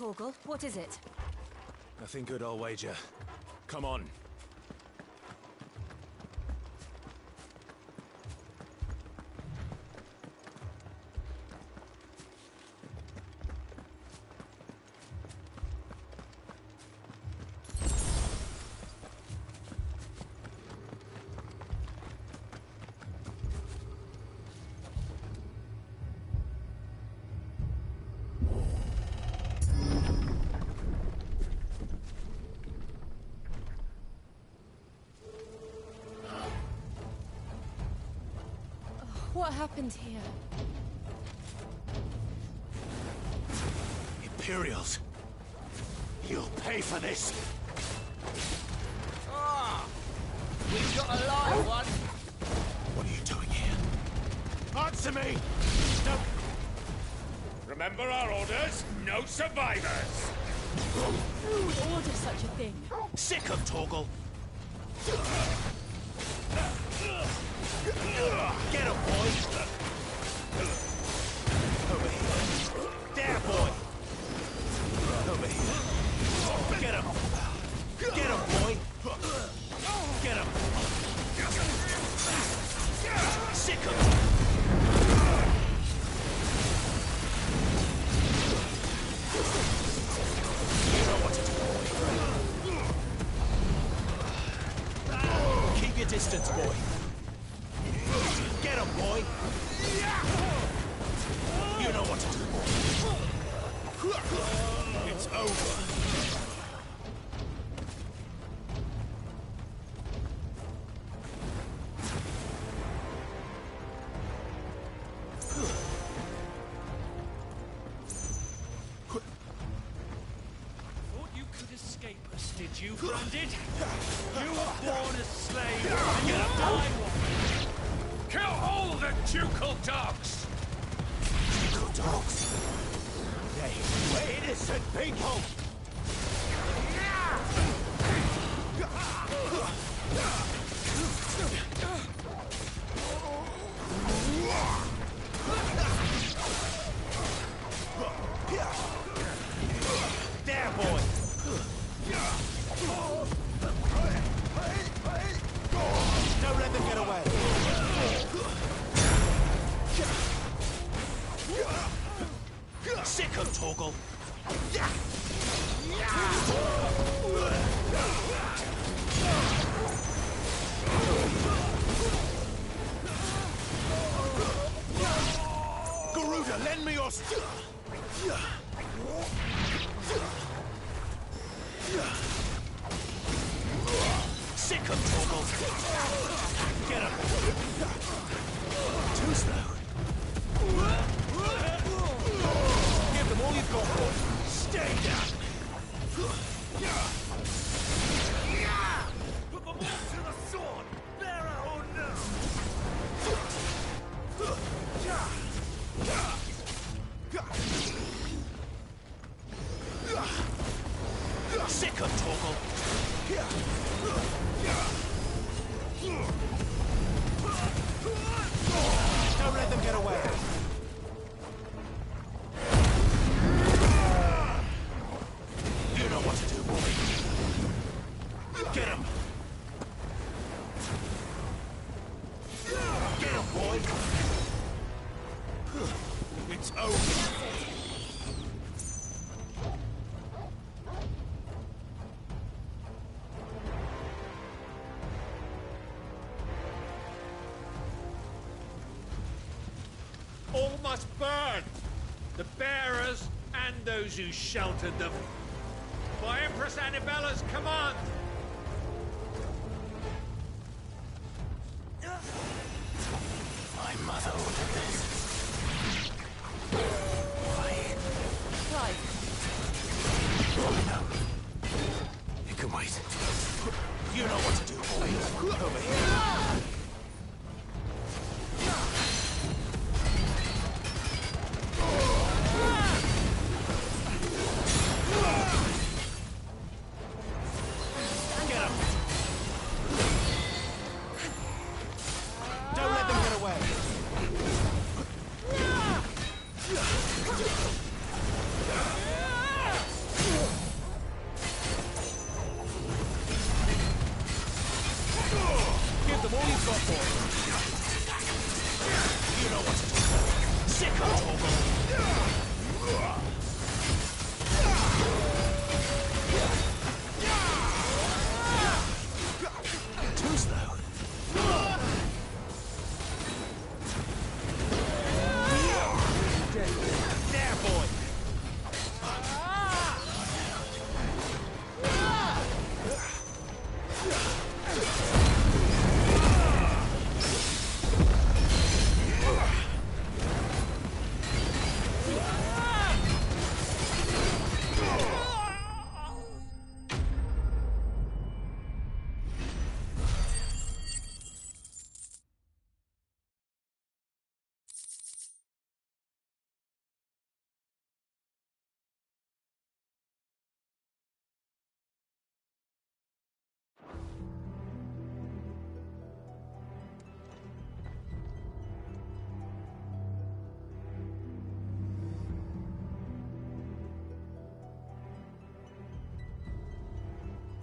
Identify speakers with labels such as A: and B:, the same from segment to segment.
A: Torgal, what is it?
B: Nothing good, I'll wager. Come on.
A: What happened here?
B: Imperials. You'll pay for this.
C: Ah! We've got a live one.
B: What are you doing here? Answer me! No.
D: Remember our orders? No survivors!
A: Who would order such a thing?
B: Sick of Torgal. Get him, boy! Over here. There, boy! Over here. Get him! Get him, boy! Get him! Sick of him! You know what to do, boy. Keep your distance, boy. Get him, boy! You know what to do, boy. It's over.
D: Thought you could escape us, did you, Branded? You were born a slave, and you'll die one. Kill all the ducal dogs!
B: Ducal dogs? They were innocent people! There, boy! Don't let them get away! Sick of Torgal! Garuda, lend me your Sick of Torgal! Get him! Too slow! Give them all you've got, boy! Stay down!
D: Put them all to the sword! Bearer or no!
B: Sick of Torgal! Don't let them get away! You know what to do, boy. Get him! Get him, boy! It's over!
D: All must burn! The bearers and those who sheltered them. By Empress Annibella's command!
B: My mother ordered this. Why?
A: Clive.
B: No. You can wait. You know what to do, boy. Over here. Get him. Don't let them get away. Too slow.
C: There, boy!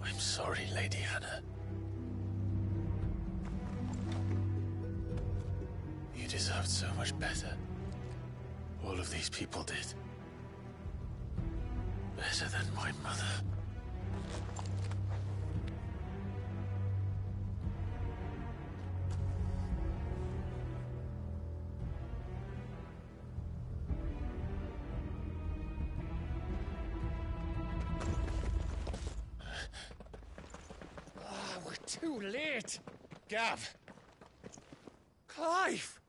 B: I'm sorry, Lady Hannah. You deserved so much better. All of these people did. Better than my mother.
C: We're too late! Gav! Clive!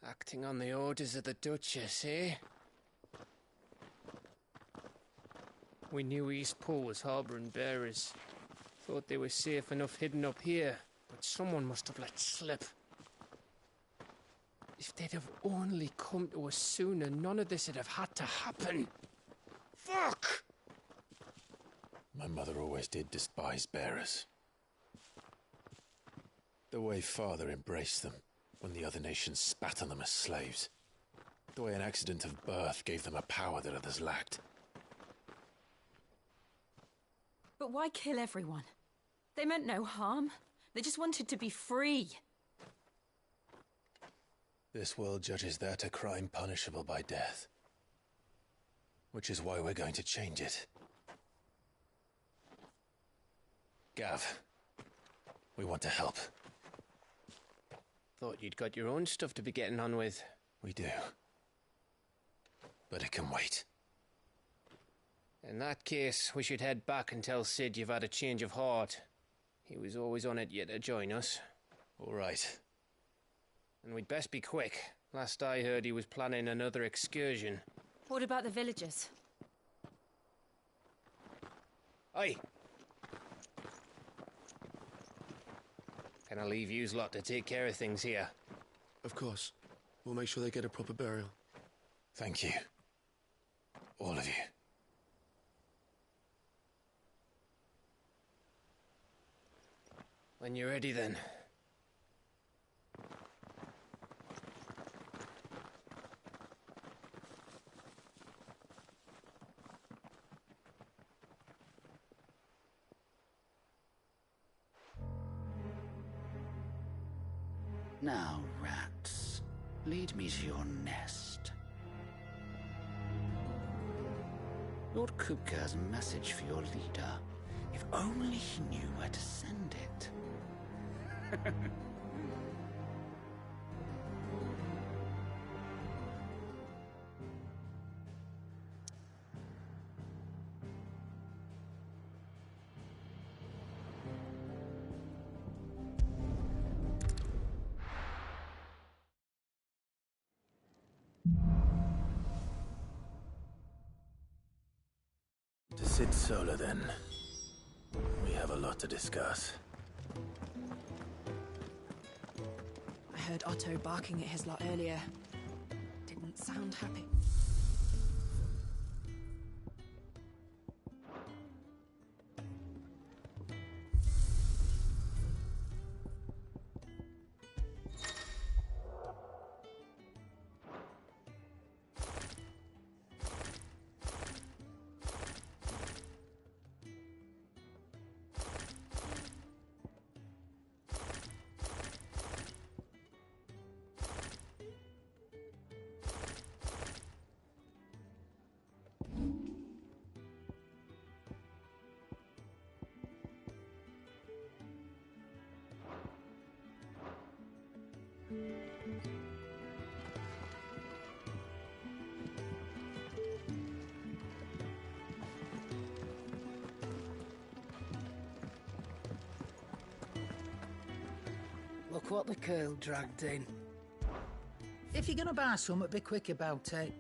C: Acting on the orders of the Duchess, eh? We knew Eastpool was harbouring bearers. Thought they were safe enough hidden up here, but someone must have let slip. If they'd have only come to us sooner, none of this would have had to happen. Fuck!
B: My mother always did despise bearers. The way Father embraced them when the other nations spat on them as slaves. The way an accident of birth gave them a power that others lacked.
A: But why kill everyone? They meant no harm. They just wanted to be free.
B: This world judges that a crime punishable by death. Which is why we're going to change it. Gav, we want to help.
C: Thought you'd got your own stuff to be getting on with.
B: We do. But it can wait.
C: In that case, we should head back and tell Sid you've had a change of heart. He was always on it yet to join us.
B: All right.
C: And we'd best be quick. Last I heard, he was planning another excursion.
A: What about the villagers?
C: Aye. Can I leave yous lot to take care of things here?
E: Of course. We'll make sure they get a proper burial.
B: Thank you. All of you.
C: When you're ready, then.
F: Now, rats, lead me to your nest. Lord Kupka has a message for your leader. If only he knew where to send it.
B: To Sid Solar, then. We have a lot to discuss.
G: I heard Otto barking at his lot earlier. Didn't sound happy.
F: Look what the curl dragged in.
H: If you're gonna buy something, be quick about it.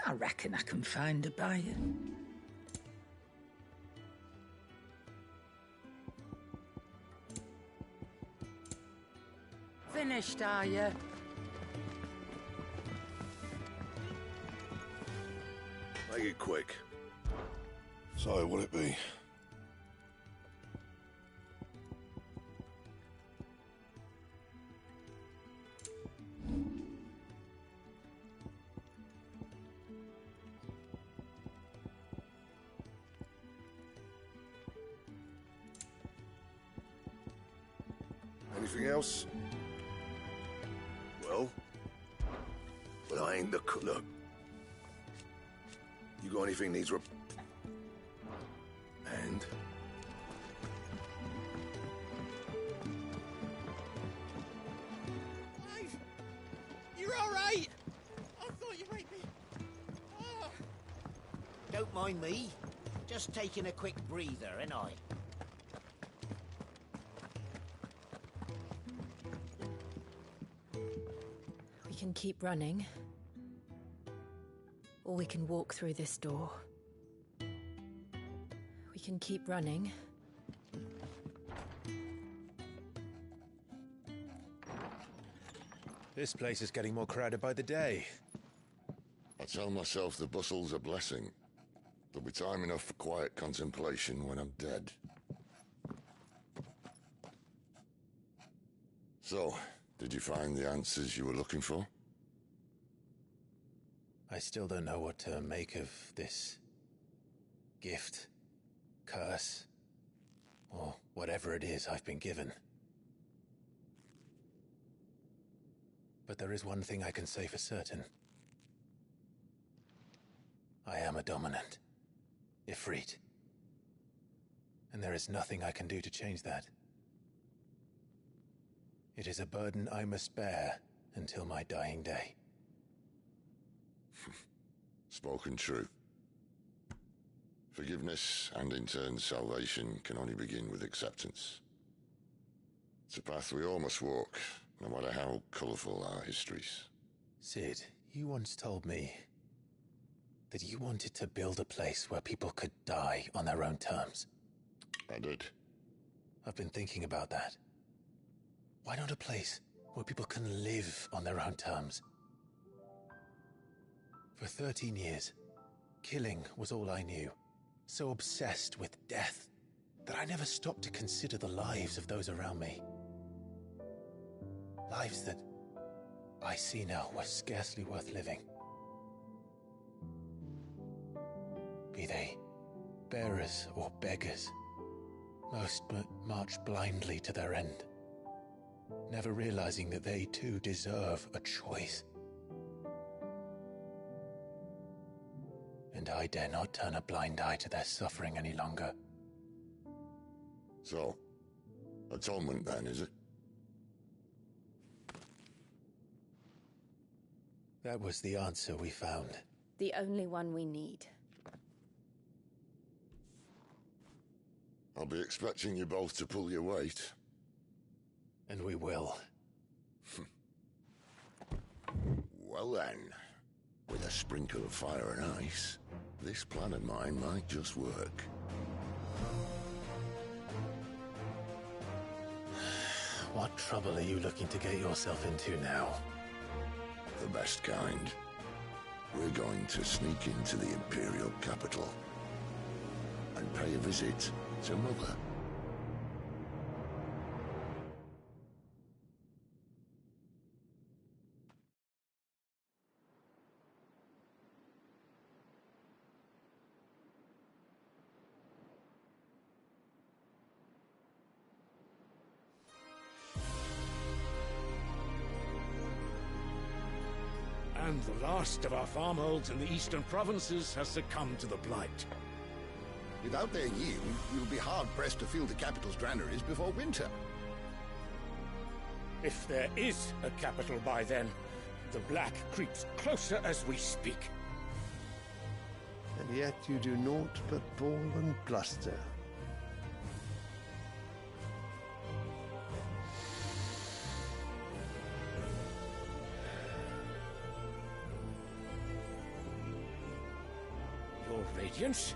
H: I reckon I can find a buyer. Finished, are you?
I: Make it quick. So, what'll it be? Anything else? Well? But I ain't the look. You got anything needs and?
J: Clive! You're alright! I thought you might be... Oh.
K: Don't mind me. Just taking a quick breather, ain't I?
A: We can keep running. Or we can walk through this door. We can keep running.
B: This place is getting more crowded by the day.
I: I tell myself the bustle's a blessing. There'll be time enough for quiet contemplation when I'm dead. So, did you find the answers you were looking for?
B: I still don't know what to make of this gift, curse, or whatever it is I've been given. But there is one thing I can say for certain. I am a dominant, Ifrit. And there is nothing I can do to change that. It is a burden I must bear until my dying day.
I: Spoken true. Forgiveness, and in turn salvation, can only begin with acceptance. It's a path we all must walk, no matter how colourful our histories.
B: Sid, you once told me that you wanted to build a place where people could die on their own terms.
I: I did.
B: I've been thinking about that. Why not a place where people can live on their own terms? For 13 years, killing was all I knew. So obsessed with death that I never stopped to consider the lives of those around me. Lives that I see now were scarcely worth living. Be they bearers or beggars, most march blindly to their end, never realizing that they too deserve a choice. And I dare not turn a blind eye to their suffering any longer.
I: So, atonement then, is it?
B: That was the answer we found.
L: The only one we need.
I: I'll be expecting you both to pull your weight.
B: And we will.
I: Well then, with a sprinkle of fire and ice, this plan of mine might just work.
B: What trouble are you looking to get yourself into now?
I: The best kind. We're going to sneak into the Imperial capital and pay a visit to Mother.
D: And the last of our farmholds in the eastern provinces has succumbed to the blight.
M: Without their yield, we'll be hard-pressed to fill the capital's granaries before winter.
D: If there is a capital by then, the black creeps closer as we speak.
B: Then
N: Yet you do naught but bawl and bluster.
D: Your Radiance?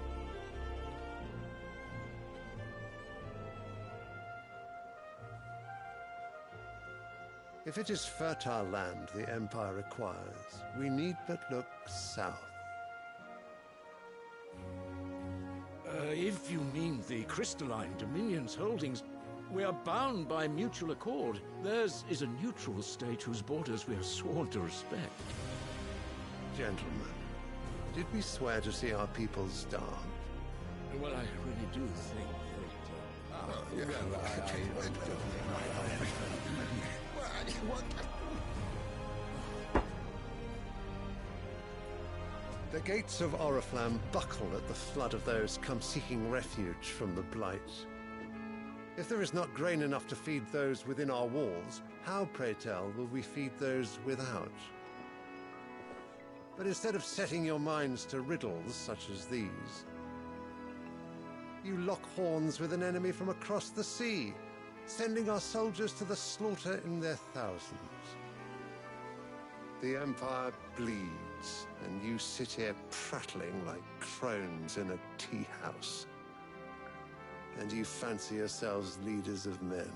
N: If it is fertile land the Empire requires, we need but look south.
D: If you mean the crystalline Dominion's holdings, we are bound by mutual accord. Theirs is a neutral state whose borders we are sworn to respect.
N: Gentlemen, did we swear to see our people starved?
D: Well, I really do think
N: The gates of Oriflamme buckle at the flood of those come seeking refuge from the Blight. If there is not grain enough to feed those within our walls, how, pray tell, will we feed those without? But instead of setting your minds to riddles such as these, you lock horns with an enemy from across the sea, sending our soldiers to the slaughter in their thousands. The Empire bleeds, and you sit here prattling like crones in a tea house. And you fancy yourselves leaders of men.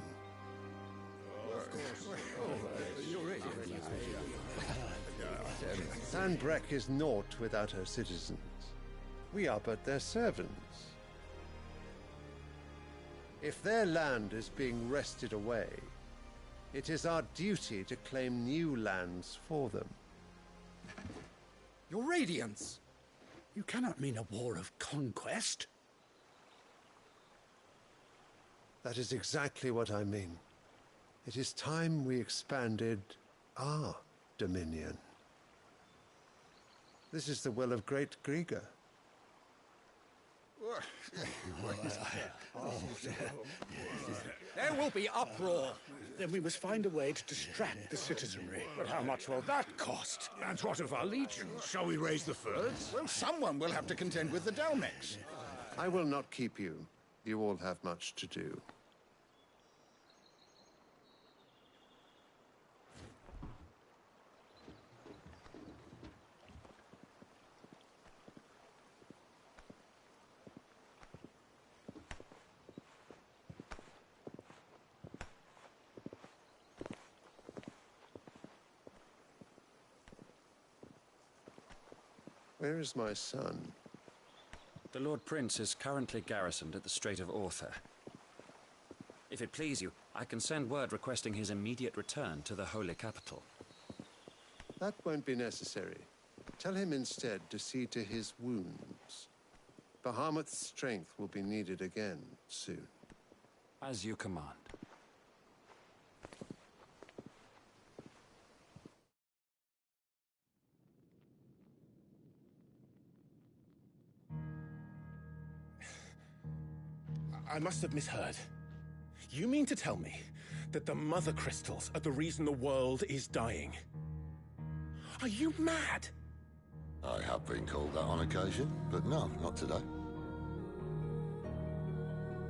N: Sandbreck is naught without her citizens. We are but their servants. If their land is being wrested away, it is our duty to claim new lands for them.
O: Your Radiance! You cannot mean a war of conquest.
N: That is exactly what I mean. It is time we expanded our dominion. This is the will of great Grieger.
O: There will be uproar. Then we must find a way to distract the citizenry.
D: But how much will that cost? And what of our legions? Shall we raise the furs?
M: Well, someone will have to contend with the Dalmex.
N: I will not keep you. You all have much to do. Where is my son?
P: The Lord Prince is currently garrisoned at the Strait of Author. If it please you, I can send word requesting his immediate return to the Holy Capital.
N: That won't be necessary. Tell him instead to see to his wounds. Bahamut's strength will be needed again soon.
P: As you command.
O: I must have misheard. You mean to tell me that the Mother Crystals are the reason the world is dying? Are you mad?
I: I have been called that on occasion, but no, not today.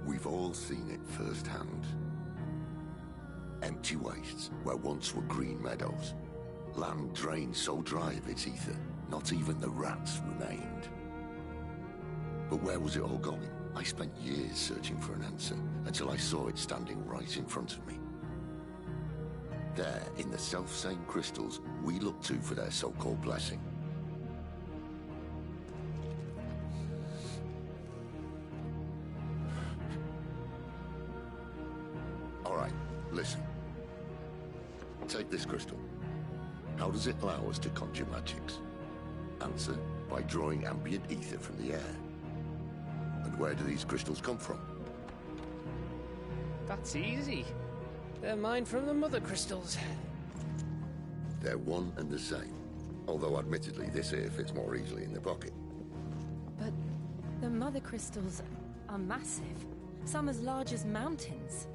I: We've all seen it firsthand. Empty wastes where once were green meadows. Land drained so dry of its ether, not even the rats remained. But where was it all going? I spent years searching for an answer, until I saw it standing right in front of me. There, in the self-same crystals we look to for their so-called blessing. All right, listen. Take this crystal. How does it allow us to conjure magics? Answer, by drawing ambient ether from the air. And where do these crystals come from?
C: That's easy. They're mined from the Mother Crystals.
I: They're one and the same. Although admittedly this here fits more easily in the pocket.
A: But the Mother Crystals are massive. Some as large as mountains.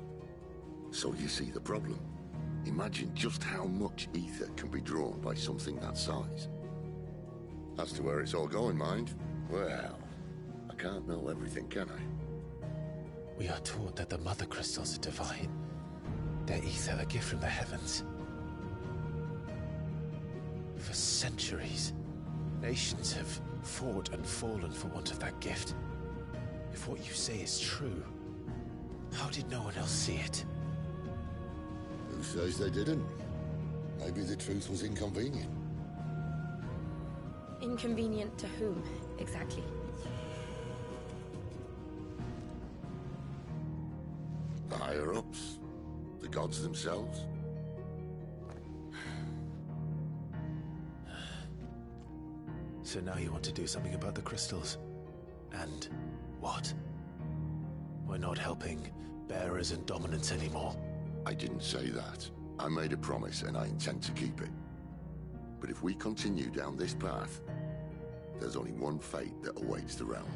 I: So you see the problem. Imagine just how much ether can be drawn by something that size. As to where it's all going, mind, Well, I can't know everything, can I?
B: We are taught that the Mother Crystals are divine. Their ether a gift from the heavens. For centuries, nations have fought and fallen for want of that gift. If what you say is true, how did no one else see it?
I: Who says they didn't? Maybe the truth was inconvenient.
L: Inconvenient to whom, exactly?
I: The higher-ups? The gods themselves?
B: So now you want to do something about the crystals? And what? We're not helping bearers and dominants anymore.
I: I didn't say that. I made a promise and I intend to keep it. But if we continue down this path, there's only one fate that awaits the realm.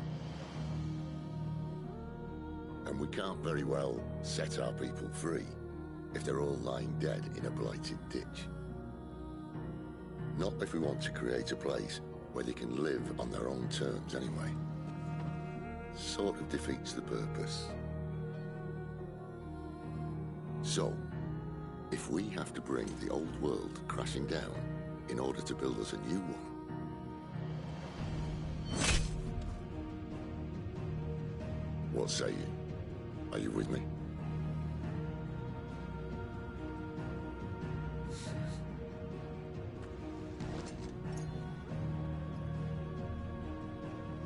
I: And we can't very well set our people free if they're all lying dead in a blighted ditch. Not if we want to create a place where they can live on their own terms anyway. Sort of defeats the purpose. So, if we have to bring the old world crashing down in order to build us a new one, what say you? Are you with me?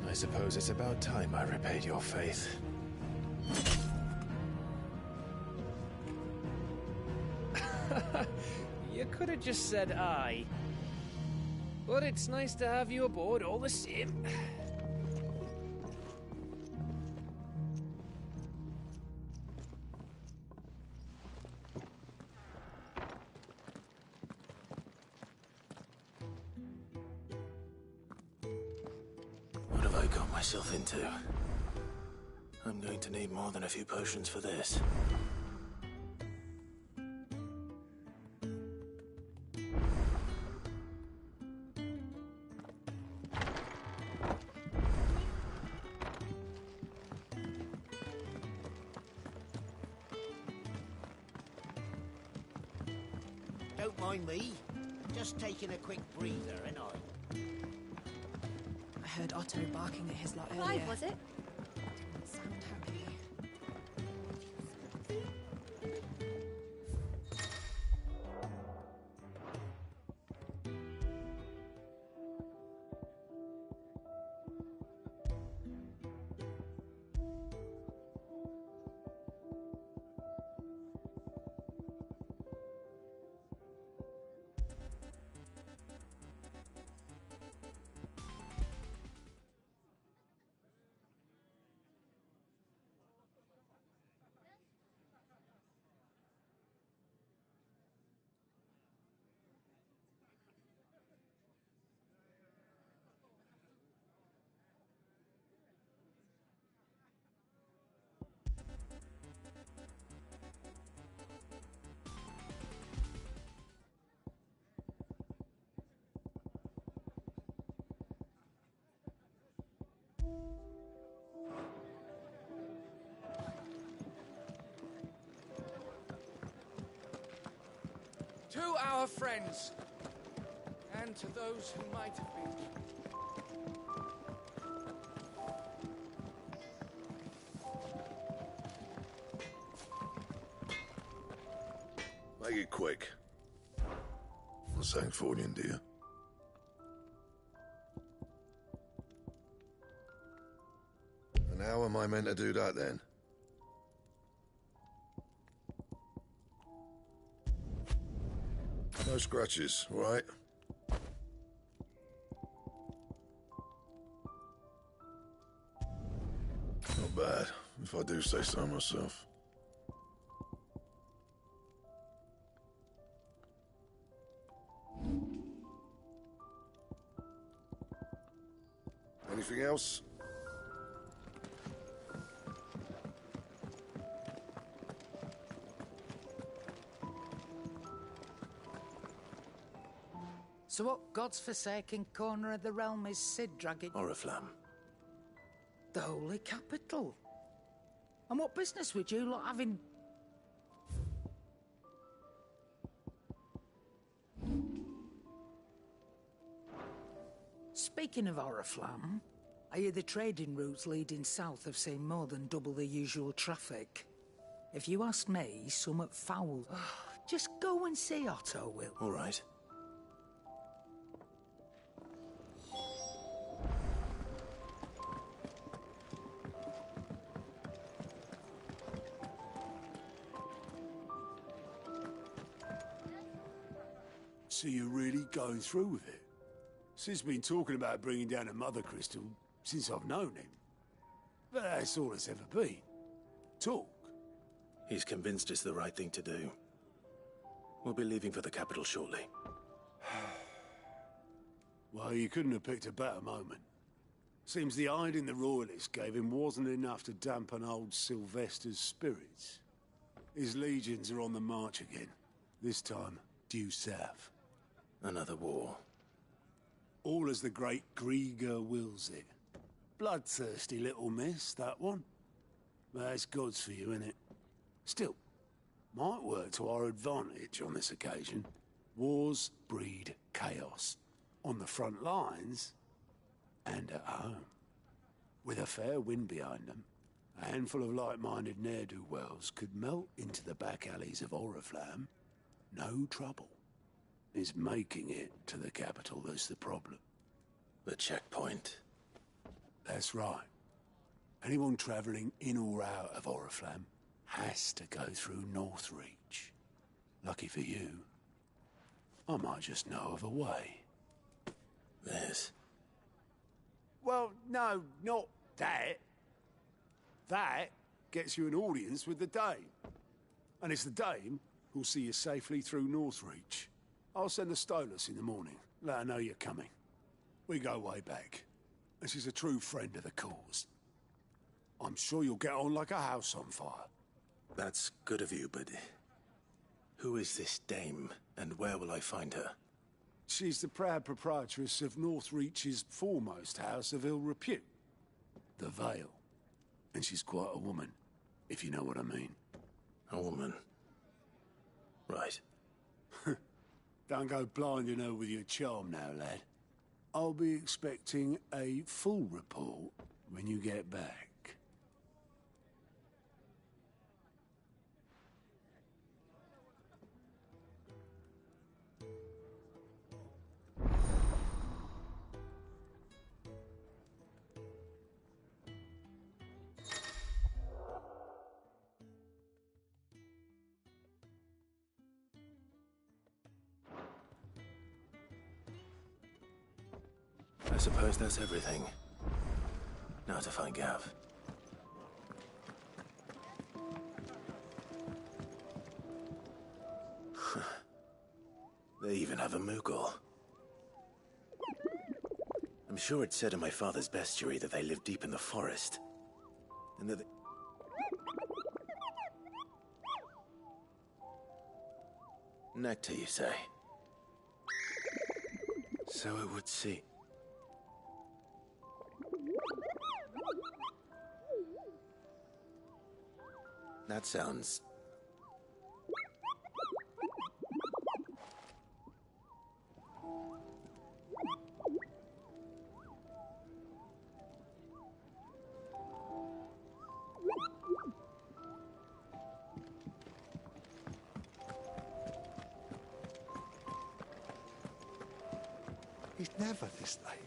B: I suppose it's about time I repaid your faith.
C: You could have just said aye. But it's nice to have you aboard all the same.
B: What have I got myself into? I'm going to need more than a few potions for this.
K: Don't mind me. Just taking a quick breather, ain't I?
G: I heard Otto barking at his lot earlier.
L: Why was it?
G: Didn't sound happy.
D: To our friends, and to those who might have been.
I: Make it quick. The Sanfordine, dear. And how am I meant to do that then? No scratches, all right? Not bad, if I do say so myself. Anything else?
H: So what God's forsaken corner of the realm is Sid dragging?
B: Oriflamme.
H: The holy capital. And what business would you lot having... Speaking of Oriflamme, I hear the trading routes leading south have seen more than double the usual traffic. If you ask me, somewhat foul. Just go and see Otto, Will.
B: All right.
Q: So you're really going through with it? Sid's been talking about bringing down a Mother Crystal since I've known him. But that's all it's ever been. Talk.
B: He's convinced it's the right thing to do. We'll be leaving for the capital shortly.
Q: Well, you couldn't have picked a better moment. Seems the hiding the Royalists gave him wasn't enough to dampen old Sylvester's spirits. His legions are on the march again. This time, due south.
B: Another war.
Q: All as the great Grieger wills it. Bloodthirsty little miss, that one. But that's God's for you, innit? Still, might work to our advantage on this occasion. Wars breed chaos. On the front lines, and at home. With a fair wind behind them, a handful of like-minded ne'er-do-wells could melt into the back alleys of Oriflamme. No trouble. It's making it to the capital that's the problem.
B: The checkpoint.
Q: That's right. Anyone travelling in or out of Oriflamme has to go through Northreach. Lucky for you, I might just know of a way.
B: This?
Q: Well, no, not that. That gets you an audience with the Dame. And it's the Dame who'll see you safely through Northreach. I'll send the Stolas in the morning. Let her know you're coming. We go way back. And she's a true friend of the cause. I'm sure you'll get on like a house on fire.
B: That's good of you, but... who is this dame, and where will I find her?
Q: She's the proud proprietress of Northreach's foremost house of ill repute. The Vale. And she's quite a woman, if you know what I mean.
B: A woman? Right.
Q: Don't go blinding her with your charm now, lad. I'll be expecting a full report when you get back.
B: I suppose that's everything. Now to find Gav. They even have a Moogle. I'm sure it said in my father's bestiary that they live deep in the forest. And that they... Nectar, you say? So it would seem. That sounds...
Q: He's never this late.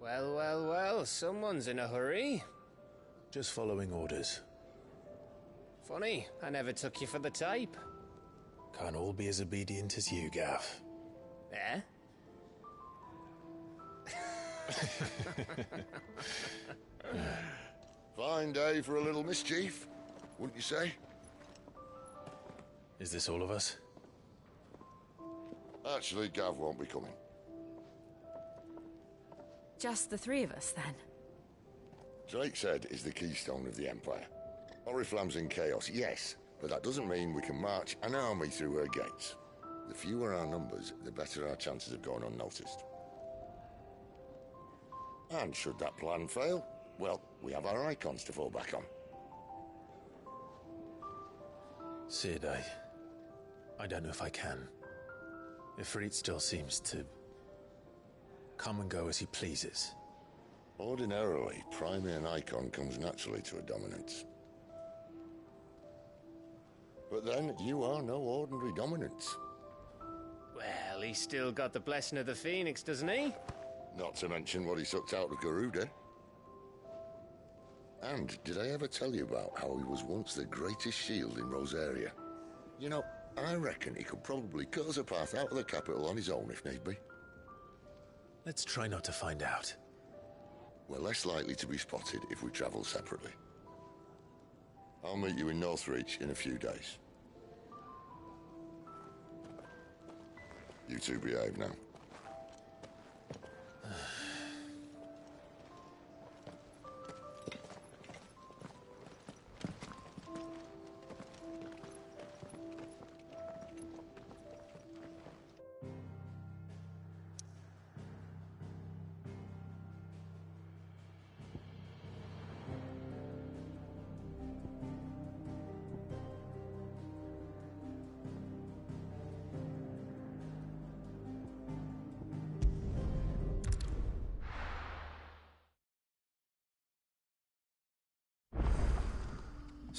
C: Well, well, well, someone's in a hurry.
B: Just following orders.
C: Funny, I never took you for the type.
B: Can't all be as obedient as you, Gav.
C: Eh?
M: Fine day for a little mischief, wouldn't you say?
B: Is this all of us?
M: Actually, Gav won't be coming.
A: Just the three of us, then?
M: Drake's Head is the keystone of the Empire. Oriflamme's in chaos, yes, but that doesn't mean we can march an army through her gates.
I: The fewer our numbers, the better our chances of going unnoticed. And should that plan fail, well, we have our icons to fall back on.
B: Sid, I don't know if I can. Ifrit still seems to come and go as he pleases.
I: Ordinarily, priming an icon comes naturally to a dominance. But then, you are no ordinary dominance.
C: Well, he's still got the blessing of the Phoenix, doesn't he?
I: Not to mention what he sucked out of Garuda. And did I ever tell you about how he was once the greatest shield in Rosaria? You know, I reckon he could probably cut us a path out of the capital on his own if need be.
B: Let's try not to find out.
I: We're less likely to be spotted if we travel separately. I'll meet you in Northreach in a few days. You two behave now.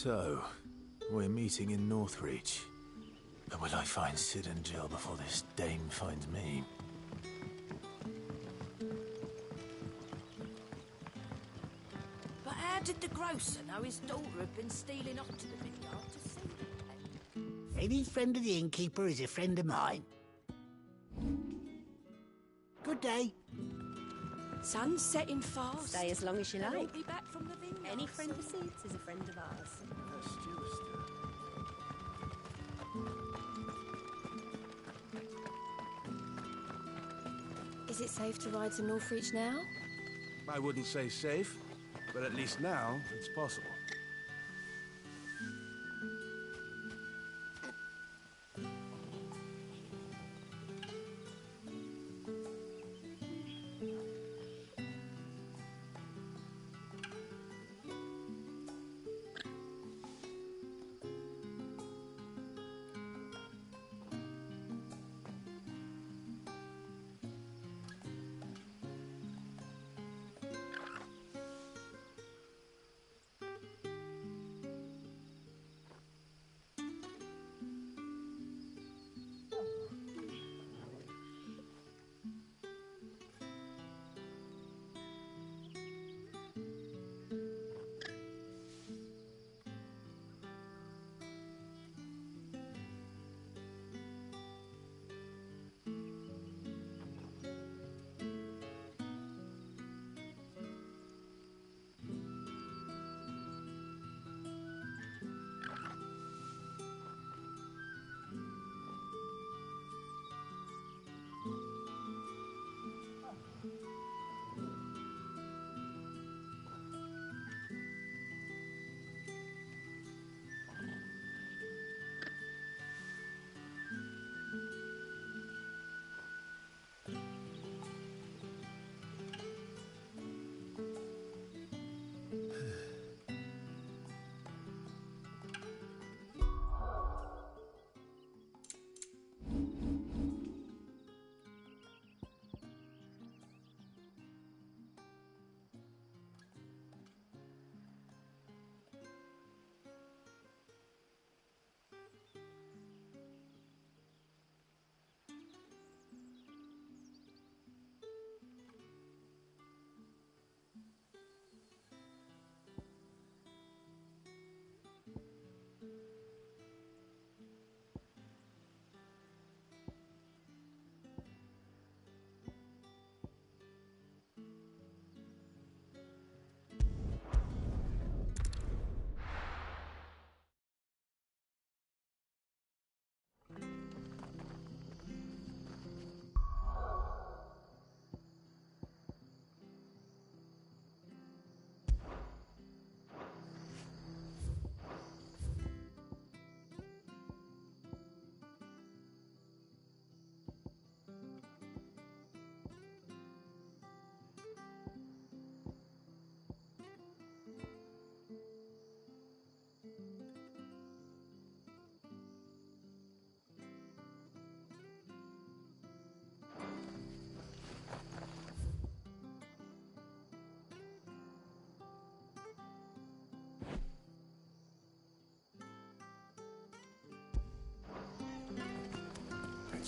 B: So, we're meeting in Northreach. But will I find Sid and Jill before this dame finds me?
R: But how did the grocer know his daughter had been stealing off to the vineyard to see the pet?
K: Any friend of the innkeeper is a friend of mine. Good day.
R: Sun's setting fast.
L: Stay as long as you
R: And
L: like.
R: I'll be back from the vineyard.
L: Any friend who seeds is a friend of ours.
A: Is it safe to ride to Northreach now?
J: I wouldn't say safe, but at least now it's possible.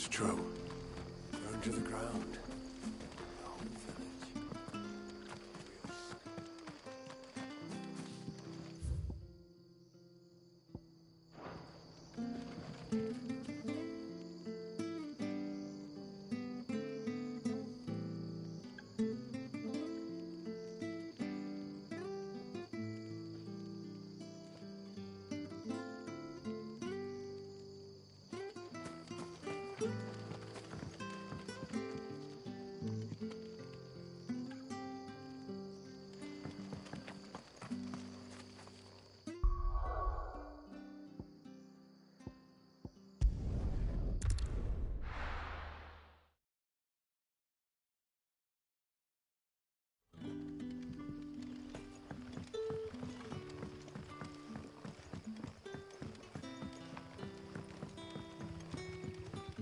Q: It's true. Burned to the ground. The whole village.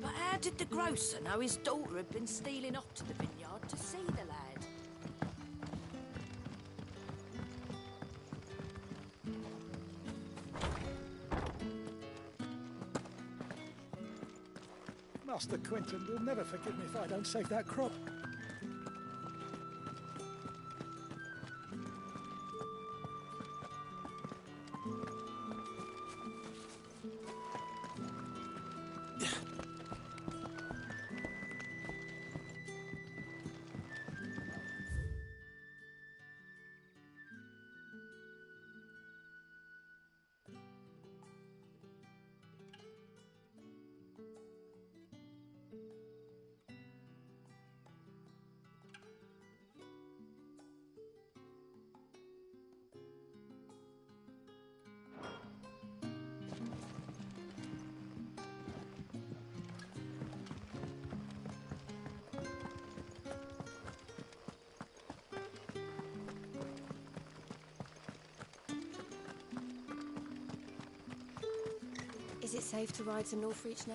R: But how did the grocer know his daughter had been stealing off to the vineyard to see the lad?
S: Master Quentin will never forgive me if I don't save that crop.
A: Is it safe to ride to Northreach now?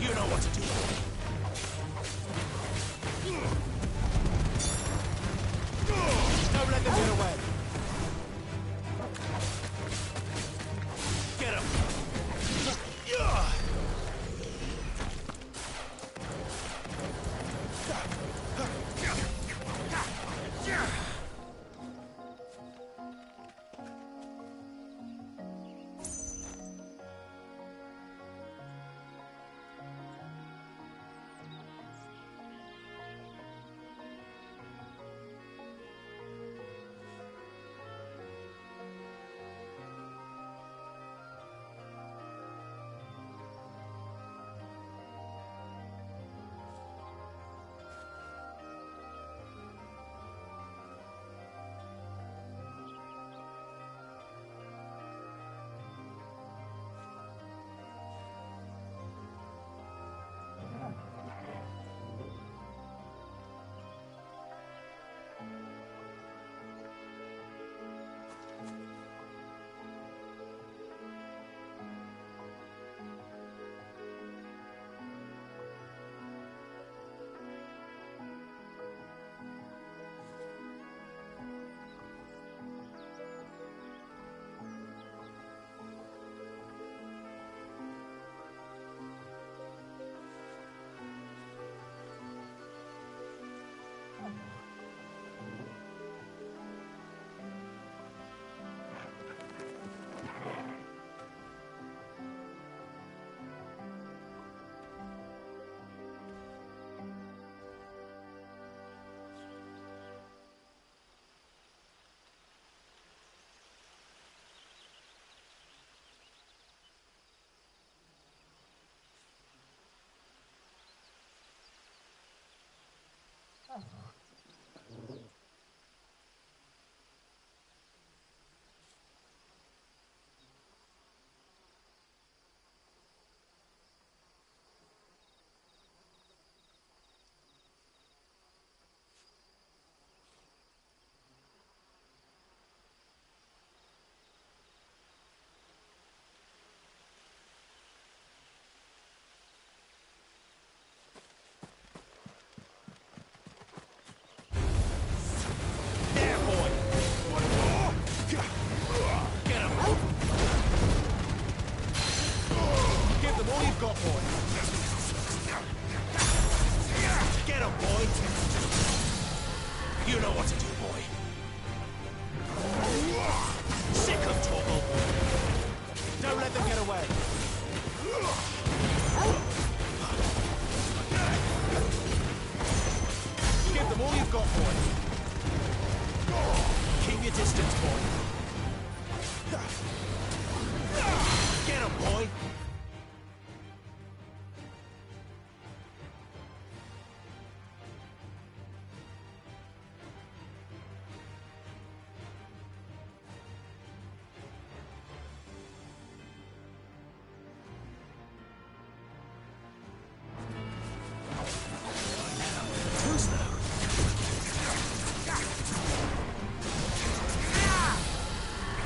D: You know what to do. Don't let them get away. Get him.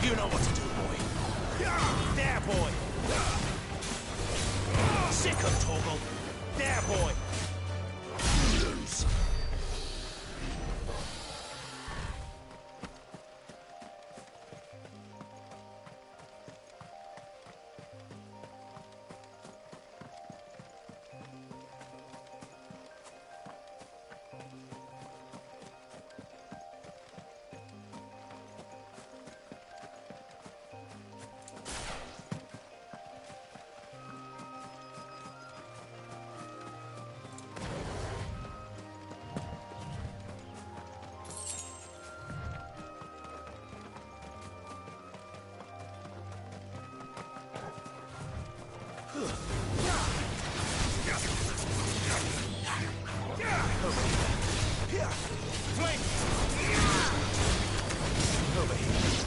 D: You know what to do, boy. There, boy. Sick of Torgal. There, boy. Lose. Flame! Over here.